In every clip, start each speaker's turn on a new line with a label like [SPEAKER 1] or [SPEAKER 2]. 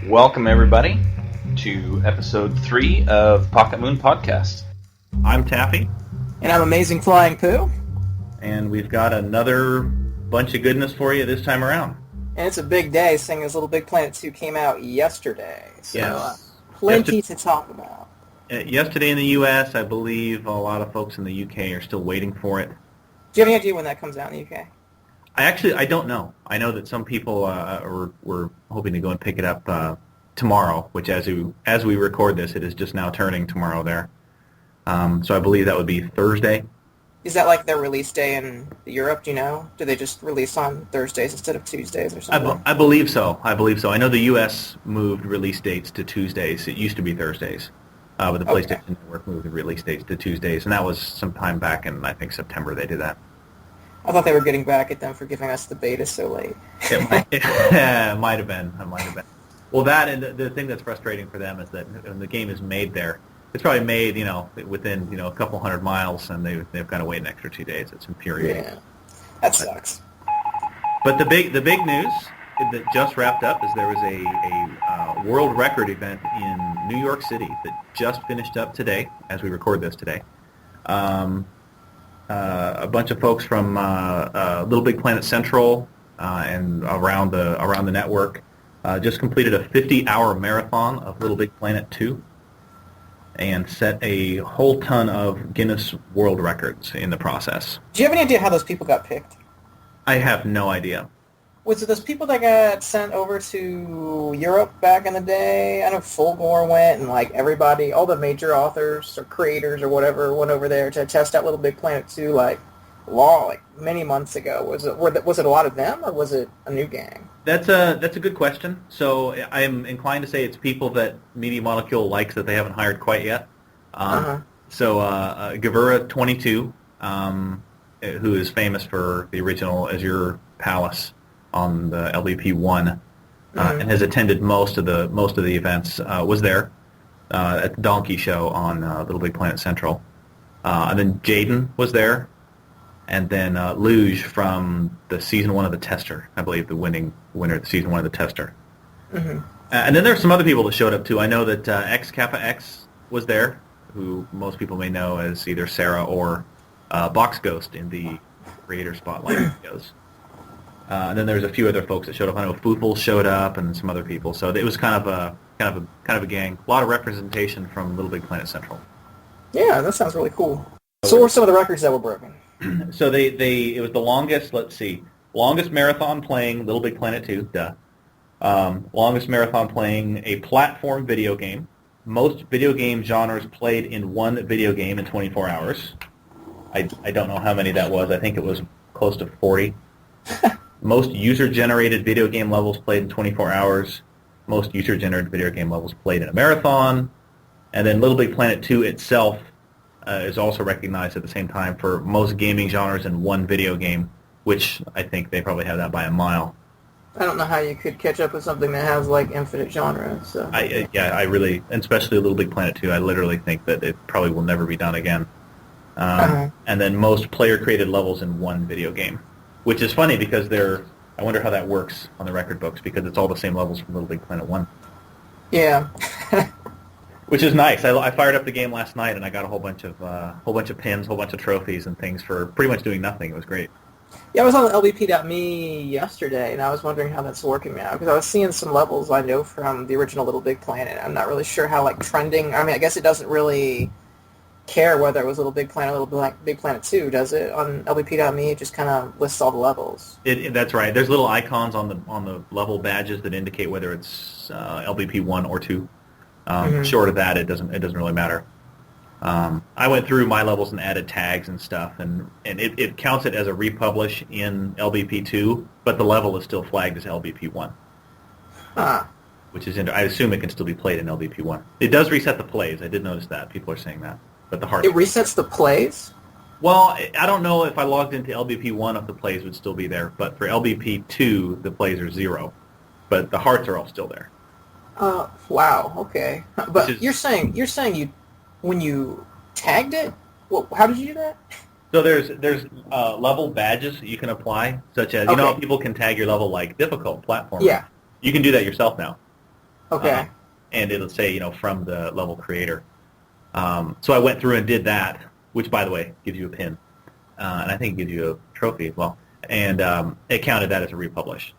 [SPEAKER 1] Welcome, everybody, to episode 3 of Pocket Moon Podcast.
[SPEAKER 2] I'm Taffy.
[SPEAKER 3] And I'm Amazing Flying Pooh.
[SPEAKER 2] And we've got another bunch of goodness for you this time around.
[SPEAKER 3] And it's a big day, seeing as LittleBigPlanet 2 came out yesterday. So,
[SPEAKER 2] yes.
[SPEAKER 3] Plenty to talk about.
[SPEAKER 2] Yesterday in the U.S., I believe a lot of folks in the U.K. are still waiting for it.
[SPEAKER 3] Do you have any idea when that comes out in the U.K.?
[SPEAKER 2] I don't know. I know that some people were hoping to go and pick it up tomorrow, which as we record this, it is just now turning tomorrow there. So I believe that would be Thursday.
[SPEAKER 3] Is that like their release day in Europe, do you know? Do they just release on Thursdays instead of Tuesdays or something?
[SPEAKER 2] I believe so. I know the U.S. moved release dates to Tuesdays. It used to be Thursdays. But the PlayStation Network moved the release dates to Tuesdays, and that was some time back in, I think, September they did that.
[SPEAKER 3] I thought they were getting back at them for giving us the beta so late.
[SPEAKER 2] It might have been. Well, that and the thing that's frustrating for them is that when the game is made there, it's probably made, within, a couple hundred miles, and they've got to wait an extra 2 days. It's infuriating.
[SPEAKER 3] Yeah, that sucks.
[SPEAKER 2] But the big news that just wrapped up is there was a world record event in New York City that just finished up today, as we record this today. A bunch of folks from LittleBigPlanet Central and around the network just completed a 50-hour marathon of LittleBigPlanet 2 and set a whole ton of Guinness World Records in the process.
[SPEAKER 3] Do you have any idea how those people got picked?
[SPEAKER 2] I have no idea.
[SPEAKER 3] Was it those people that got sent over to Europe back in the day? I know Fulgore went, and everybody, all the major authors or creators or whatever, went over there to test out LittleBigPlanet 2 many months ago. Was it a lot of them, or was it a new gang?
[SPEAKER 2] That's a good question. So I'm inclined to say it's people that Media Molecule likes that they haven't hired quite yet. So Gavura22, who is famous for the original Azure Palace on the LBP1 and has attended most of the events, was there at the Donkey Show on LittleBigPlanet Central. And then Jaden was there, and then Luge from the Season 1 of the Tester, I believe the winner of the Season 1 of the Tester. And then there's some other people that showed up too. I know that X Kappa X was there, who most people may know as either Sarah or Box Ghost in the Creator Spotlight videos. And then there's a few other folks that showed up. I know Foofle showed up, and some other people. So it was kind of a gang. A lot of representation from LittleBigPlanet Central.
[SPEAKER 3] Yeah, that sounds really cool. So what were some of the records that were broken?
[SPEAKER 2] So it was the longest. Let's see, longest marathon playing LittleBigPlanet 2. Longest marathon playing a platform video game. Most video game genres played in one video game in 24 hours. I don't know how many that was. I think it was close to 40. Most user-generated video game levels played in 24 hours. Most user-generated video game levels played in a marathon. And then LittleBigPlanet 2 itself is also recognized at the same time for most gaming genres in one video game, which I think they probably have that by a mile.
[SPEAKER 3] I don't know how you could catch up with something that has infinite genres. So.
[SPEAKER 2] I really, and especially LittleBigPlanet 2, I literally think that it probably will never be done again. And then most player-created levels in one video game, which is funny because I wonder how that works on the record books because it's all the same levels from LittleBigPlanet 1.
[SPEAKER 3] Yeah.
[SPEAKER 2] Which is nice. I fired up the game last night and I got a whole bunch of pins, a whole bunch of trophies and things for pretty much doing nothing. It was great.
[SPEAKER 3] Yeah, I was on LBP.me yesterday, and I was wondering how that's working now, because I was seeing some levels I know from the original LittleBigPlanet. I'm not really sure how, trending... I mean, I guess it doesn't really care whether it was LittleBigPlanet or LittleBigPlanet 2, does it? On LBP.me, it just kind of lists all the levels.
[SPEAKER 2] That's right. There's little icons on the level badges that indicate whether it's LBP 1 or 2. Short of that, it doesn't really matter. I went through my levels and added tags and stuff, and it counts it as a republish in LBP2, but the level is still flagged as LBP1. Which is I assume it can still be played in LBP1. It does reset the plays. I did notice that. People are saying that. But the hearts...
[SPEAKER 3] It resets the plays?
[SPEAKER 2] Well, I don't know if I logged into LBP1 if the plays would still be there, but for LBP2, the plays are 0. But the hearts are all still there.
[SPEAKER 3] Wow, okay. But you're saying you when you tagged it? Well, how did you do that?
[SPEAKER 2] So there's level badges that you can apply, such as, you know how people can tag your level like difficult platform?
[SPEAKER 3] Yeah.
[SPEAKER 2] You can do that yourself now.
[SPEAKER 3] Okay.
[SPEAKER 2] And it'll say, from the level creator. So I went through and did that, which, by the way, gives you a pin. And I think it gives you a trophy as well. And it counted that as a republish.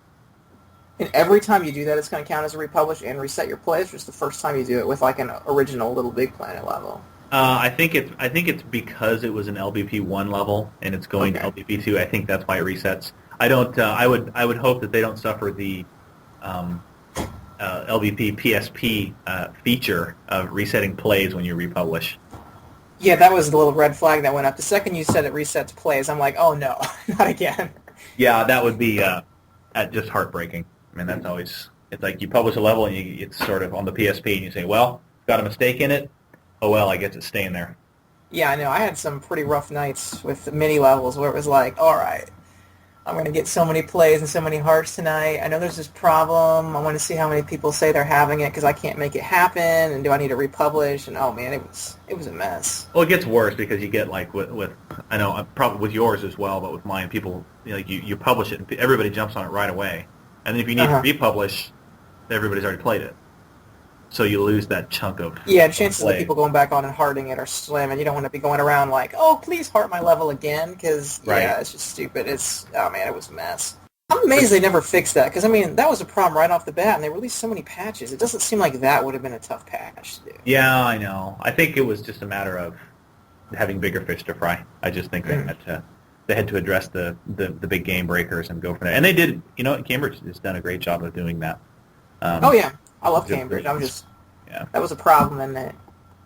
[SPEAKER 3] And every time you do that, it's going to count as a republish and reset your plays, or just the first time you do it with like an original Little Big Planet level?
[SPEAKER 2] I think it's because it was an LBP 1 level and it's going to LBP 2. I think that's why it resets. I don't. I would hope that they don't suffer the LBP PSP feature of resetting plays when you republish.
[SPEAKER 3] Yeah, that was the little red flag that went up. The second you said it resets plays, I'm like, oh no, not again.
[SPEAKER 2] Yeah, that would be just heartbreaking. I mean, that's always, it's like you publish a level and it's sort of on the PSP and you say, well, got a mistake in it. Oh well, I guess it's staying there.
[SPEAKER 3] Yeah, I know. I had some pretty rough nights with mini levels where it was like, all right, I'm going to get so many plays and so many hearts tonight. I know there's this problem. I want to see how many people say they're having it because I can't make it happen. And do I need to republish? And oh man, it was a mess.
[SPEAKER 2] Well, it gets worse because you get like with I know probably with yours as well, but with mine, people you publish it and everybody jumps on it right away, and then if you need to republish, everybody's already played it. So you lose that chunk of
[SPEAKER 3] chances of people going back on and hearting it are slim, and you don't want to be going around like, oh, please heart my level again, because, it's just stupid. It was a mess. I'm amazed they never fixed that, because, I mean, that was a problem right off the bat, and they released so many patches. It doesn't seem like that would have been a tough patch to do.
[SPEAKER 2] Yeah, I know. I think it was just a matter of having bigger fish to fry. I just think they had to address the big game breakers and go from there. And they did, Cambridge has done a great job of doing that.
[SPEAKER 3] I love Cambridge. That was a problem, and it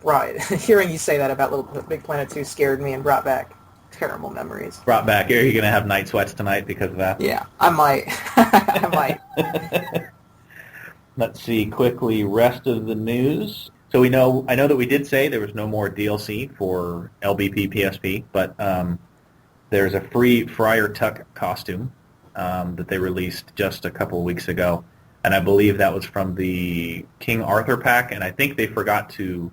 [SPEAKER 3] brought hearing you say that about Little Big Planet 2 scared me and brought back terrible memories.
[SPEAKER 2] Are you going to have night sweats tonight because of that?
[SPEAKER 3] Yeah, I might. I might.
[SPEAKER 2] Let's see quickly rest of the news. So I know that we did say there was no more DLC for LBP PSP, but there's a free Friar Tuck costume that they released just a couple of weeks ago. And I believe that was from the King Arthur pack, and I think they forgot to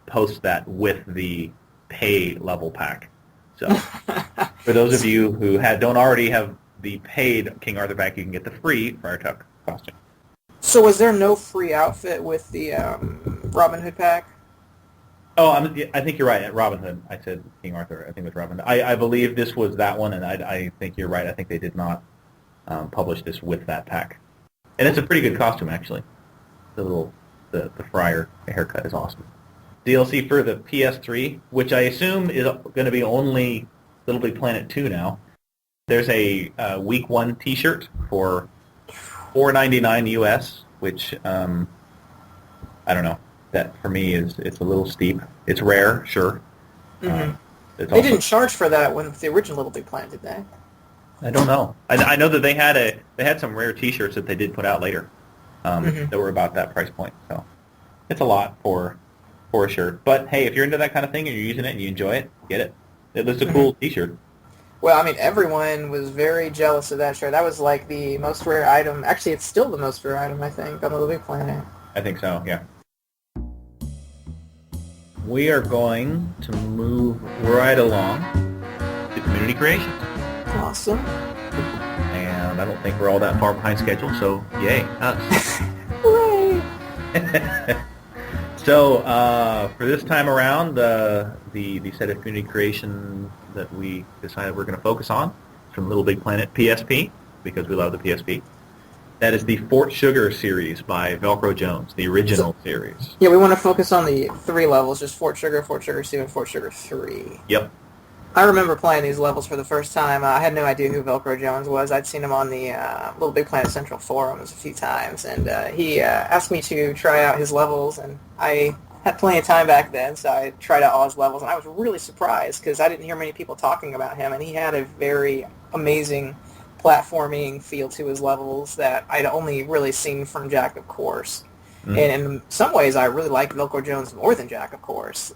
[SPEAKER 2] post that with the pay level pack. So for those of you who don't already have the paid King Arthur pack, you can get the free Friar Tuck costume.
[SPEAKER 3] So was there no free outfit with the Robin Hood pack?
[SPEAKER 2] Oh, I think you're right. At Robin Hood, I said King Arthur. I think it was Robin Hood. I believe this was that one, and I think you're right. I think they did not publish this with that pack. And it's a pretty good costume, actually. The friar haircut is awesome. DLC for the PS3, which I assume is going to be only Little Big Planet 2 now. There's a Week 1 T-shirt for $4.99 US, which I don't know. That for me it's a little steep. It's rare, sure.
[SPEAKER 3] Mm-hmm. They didn't charge for that when the original Little Big Planet, did they?
[SPEAKER 2] I don't know. I know that they had some rare T-shirts that they did put out later that were about that price point. So it's a lot for a shirt. But hey, if you're into that kind of thing and you're using it and you enjoy it, get it. It looks a cool T-shirt.
[SPEAKER 3] Well, I mean, everyone was very jealous of that shirt. That was like the most rare item. Actually, it's still the most rare item, I think, on Little Big Planet.
[SPEAKER 2] I think so, yeah. We are going to move right along to community creations.
[SPEAKER 3] Awesome.
[SPEAKER 2] And I don't think we're all that far behind schedule, so yay, us.
[SPEAKER 3] Hooray!
[SPEAKER 2] So for this time around, the set of community creation that we decided we're going to focus on is from Little Big Planet PSP, because we love the PSP. That is the Fort Sugar series by Velcro Jones, the original series.
[SPEAKER 3] Yeah, we want to focus on the 3 levels, just Fort Sugar 2, and Fort Sugar 3.
[SPEAKER 2] Yep.
[SPEAKER 3] I remember playing these levels for the first time. I had no idea who Velcro Jones was. I'd seen him on the Little Big Planet Central forums a few times, and he asked me to try out his levels, and I had plenty of time back then, so I tried out all his levels, and I was really surprised because I didn't hear many people talking about him, and he had a very amazing platforming feel to his levels that I'd only really seen from Jack, of course. And in some ways, I really liked Velcro Jones more than Jack, of course.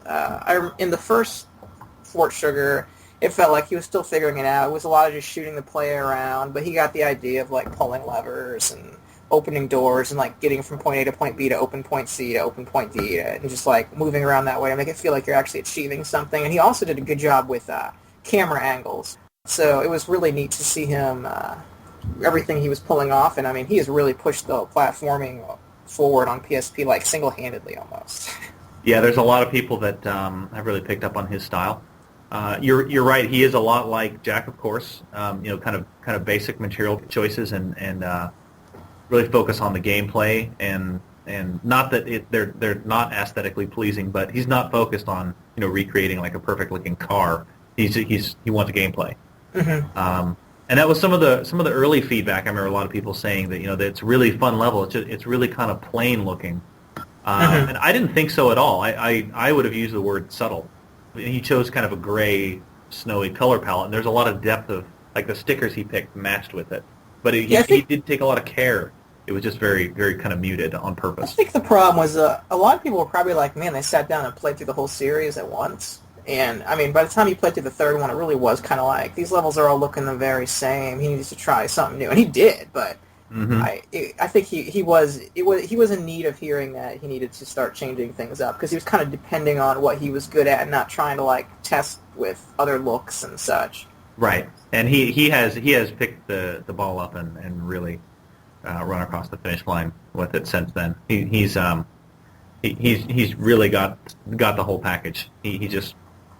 [SPEAKER 3] In the first Fort Sugar, it felt like he was still figuring it out. It was a lot of just shooting the player around, but he got the idea of like pulling levers and opening doors and like getting from point A to point B to open point C to open point D and just like moving around that way to make it feel like you're actually achieving something. And he also did a good job with camera angles. So it was really neat to see him, everything he was pulling off. And I mean, he has really pushed the platforming forward on PSP like single-handedly almost.
[SPEAKER 2] Yeah, there's a lot of people that have really picked up on his style. You're right. He is a lot like Jack, of course. Kind of basic material choices and really focus on the gameplay and not that they're not aesthetically pleasing, but he's not focused on recreating like a perfect looking car. He wants a gameplay. Mm-hmm. And that was some of the early feedback. I remember a lot of people saying that that it's really fun level. It's really kind of plain looking, mm-hmm. And I didn't think so at all. I would have used the word subtle. He chose kind of a gray, snowy color palette, and there's a lot of depth of like the stickers he picked matched with it. But he did take a lot of care. It was just very, very kind of muted on purpose.
[SPEAKER 3] I think the problem was a lot of people were probably like, man, they sat down and played through the whole series at once. And, I mean, by the time you played through the third one, it really was kind of like, these levels are all looking the very same. He needs to try something new. And he did, but mm-hmm. I think he was in need of hearing that he needed to start changing things up because he was kind of depending on what he was good at and not trying to, like, test with other looks and such.
[SPEAKER 2] Right. And he has picked the ball up and really run across the finish line with it since then. He's really got the whole package. He just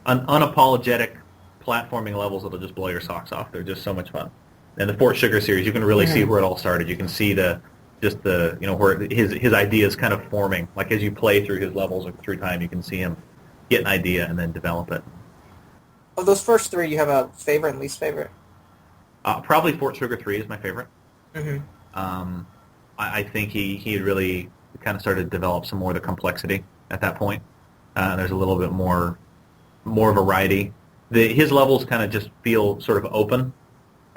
[SPEAKER 2] unapologetic platforming levels that'll just blow your socks off. They're just so much fun. And the Fort Sugar series, you can really mm-hmm. see where it all started. You can see where his ideas kind of forming. Like as you play through his levels through time, you can see him get an idea and then develop it.
[SPEAKER 3] Of those first three, you have a favorite and least favorite?
[SPEAKER 2] Probably Fort Sugar 3 is my favorite.
[SPEAKER 3] Mm-hmm.
[SPEAKER 2] I think he had really kind of started to develop some more of the complexity at that point. There's a little bit more variety. His levels kind of just feel sort of open,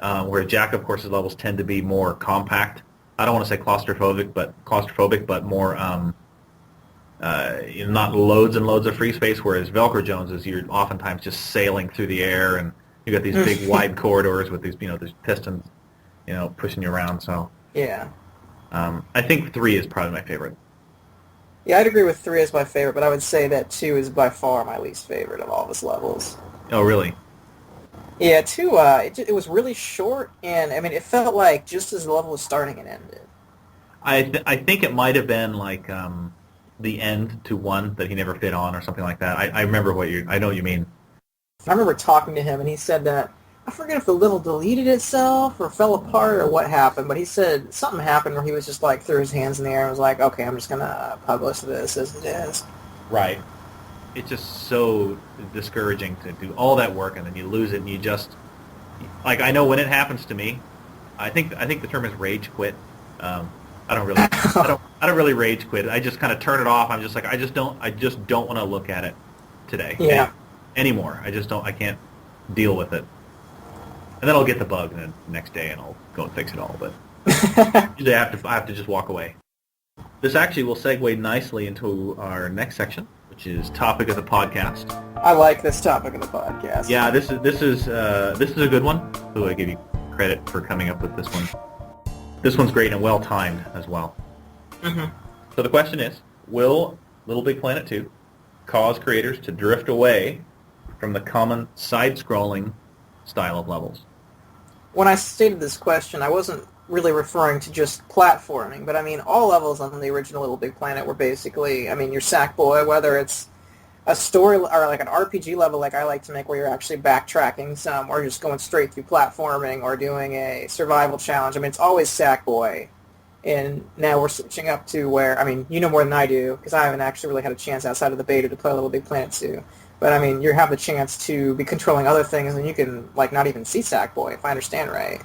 [SPEAKER 2] where Jack, of course, his levels tend to be more compact. I don't want to say claustrophobic, but more not loads and loads of free space. Whereas Velcro Jones is you're oftentimes just sailing through the air, and you got these big wide corridors with these these pistons, pushing you around. So
[SPEAKER 3] yeah,
[SPEAKER 2] I think 3 is probably my favorite.
[SPEAKER 3] Yeah, I'd agree with 3 as my favorite, but I would say that 2 is by far my least favorite of all of his levels.
[SPEAKER 2] Oh, really?
[SPEAKER 3] Yeah, 2, it was really short, and, I mean, it felt like just as the level was starting, it ended.
[SPEAKER 2] I think it might have been, like, the end to 1 that he never fit on or something like that. I remember I know what you mean.
[SPEAKER 3] I remember talking to him, and he said that, I forget if the level deleted itself or fell apart or what happened, but he said something happened where he was just like threw his hands in the air and was like, okay, I'm just going to publish this as it is.
[SPEAKER 2] Right. It's just so discouraging to do all that work and then you lose it and you just, like, I know when it happens to me, I think the term is rage quit. I don't really rage quit. I just kind of turn it off. I'm just like, I just don't want to look at it today.
[SPEAKER 3] Yeah.
[SPEAKER 2] Anymore. I can't deal with it. And then I'll get the bug the next day, and I'll go and fix it all. But usually I have to just walk away. This actually will segue nicely into our next section, which is topic of the podcast.
[SPEAKER 3] I like this topic of the podcast.
[SPEAKER 2] Yeah, this is a good one. So I give you credit for coming up with this one. This one's great and well timed as well. Mm-hmm. So the question is: will LittleBigPlanet 2 cause creators to drift away from the common side-scrolling style of levels?
[SPEAKER 3] When I stated this question, I wasn't really referring to just platforming, but I mean all levels on the original LittleBigPlanet were basically, I mean, your Sackboy, whether it's a story or like an RPG level like I like to make where you're actually backtracking some or just going straight through platforming or doing a survival challenge. I mean, it's always Sackboy. And now we're switching up to where, I mean, you know more than I do because I haven't actually really had a chance outside of the beta to play LittleBigPlanet 2. But, I mean, you have the chance to be controlling other things, and you can, like, not even see Sackboy, if I understand right.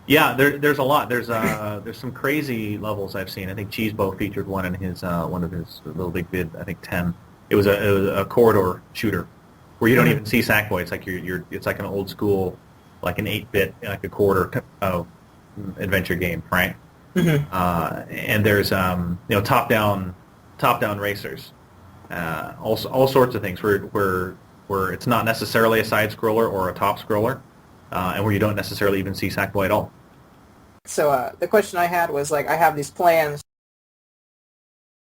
[SPEAKER 2] Yeah, there's a lot. There's some crazy levels I've seen. I think Cheesebo featured one in his one of his Little Big Bid, I think 10. It was a corridor shooter where you don't even see Sackboy. It's like it's like an old school, like an 8-bit, like a corridor adventure game, right? Mm-hmm. And there's top down racers. All sorts of things where it's not necessarily a side scroller or a top scroller, and where you don't necessarily even see Sackboy at all.
[SPEAKER 3] So the question I had was like, I have these plans